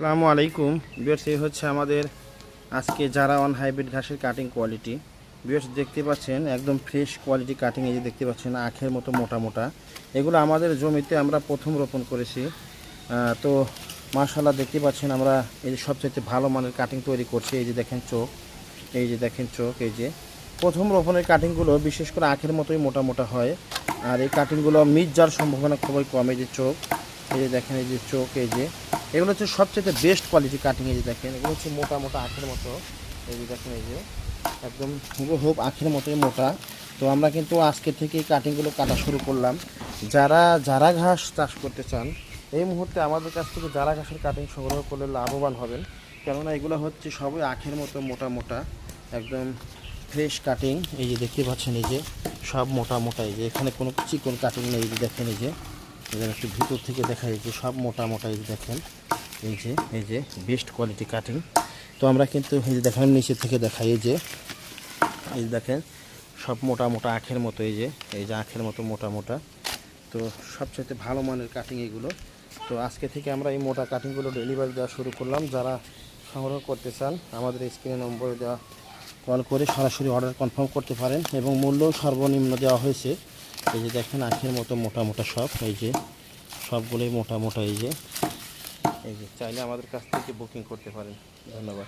আসসালামু আলাইকুম ভিউয়ার্স, এই হচ্ছে আমাদের আজকে যারা অন হাইব্রিড ঘাসের কাটিং কোয়ালিটি। ভিউয়ার্স দেখতে পাচ্ছেন একদম ফ্রেশ কোয়ালিটি কাটিং, এই যে দেখতে পাচ্ছেন আখের মতো মোটা মোটা। এগুলো আমাদের জমিতে আমরা প্রথম রোপণ করেছি। তো মাশাআল্লাহ দেখতে পাচ্ছেন আমরা এই যে সবচেয়ে ভালো মানের কাটিং তৈরি করছি। এই যে দেখেন চোখ, এই যে দেখেন চোখ, এই যে প্রথম রোপণের কাটিংগুলো বিশেষ করে আখের মতোই মোটা মোটা হয়। আর এই কাটিংগুলো মিস যাওয়ার সম্ভাবনা খুবই কম। এই যে চোখ, এই যে দেখেন, এই যে চোখ, এই যে এগুলো হচ্ছে সবচেয়ে বেস্ট কোয়ালিটি কাটিং। এই যে দেখেন এগুলো হচ্ছে মোটা মোটা আখের মতো। এই যে দেখেন, এই যে একদম হুবহুব আখের মতোই মোটা। তো আমরা কিন্তু আজকে থেকে এই কাটিংগুলো কাটা শুরু করলাম। যারা যারা ঘাস চাষ করতে চান এই মুহূর্তে আমাদের কাছ থেকে যারা ঘাসের কাটিং সংগ্রহ করলে লাভবান হবেন, কেননা এগুলো হচ্ছে সবই আখের মতো মোটা মোটা, একদম ফ্রেশ কাটিং। এই যে দেখতে পাচ্ছেন, এই যে সব মোটা মোটা, এই যে এখানে কোনো চিকন কাটিং নেই। এই যে দেখেন, এই যে একটু ভিতর থেকে দেখা যায় যে সব মোটা মোটা। এই যে দেখেন, এই যে বেস্ট কোয়ালিটি কাটিং। তো আমরা কিন্তু এই যে দেখেন নিচে থেকে দেখাই, এই যে দেখেন সব মোটা মোটা আখের মতো। এই যে আখের মতো মোটা মোটা। তো সবচেয়ে ভালো মানের কাটিং এগুলো। তো আজকে থেকে আমরা এই মোটা কাটিংগুলো ডেলিভারি দেওয়া শুরু করলাম। যারা সংগ্রহ করতে চান আমাদের স্ক্রিনে নম্বরে দেওয়া কল করে সরাসরি অর্ডার কনফার্ম করতে পারেন, এবং মূল্য সর্বনিম্ন দেওয়া হয়েছে। এই যে দেখেন আখের মতো মোটা মোটা সব, এই যে সবগুলোই মোটা মোটা। এই যে চাইলে আমাদের কাছ থেকে বুকিং করতে পারেন। ধন্যবাদ।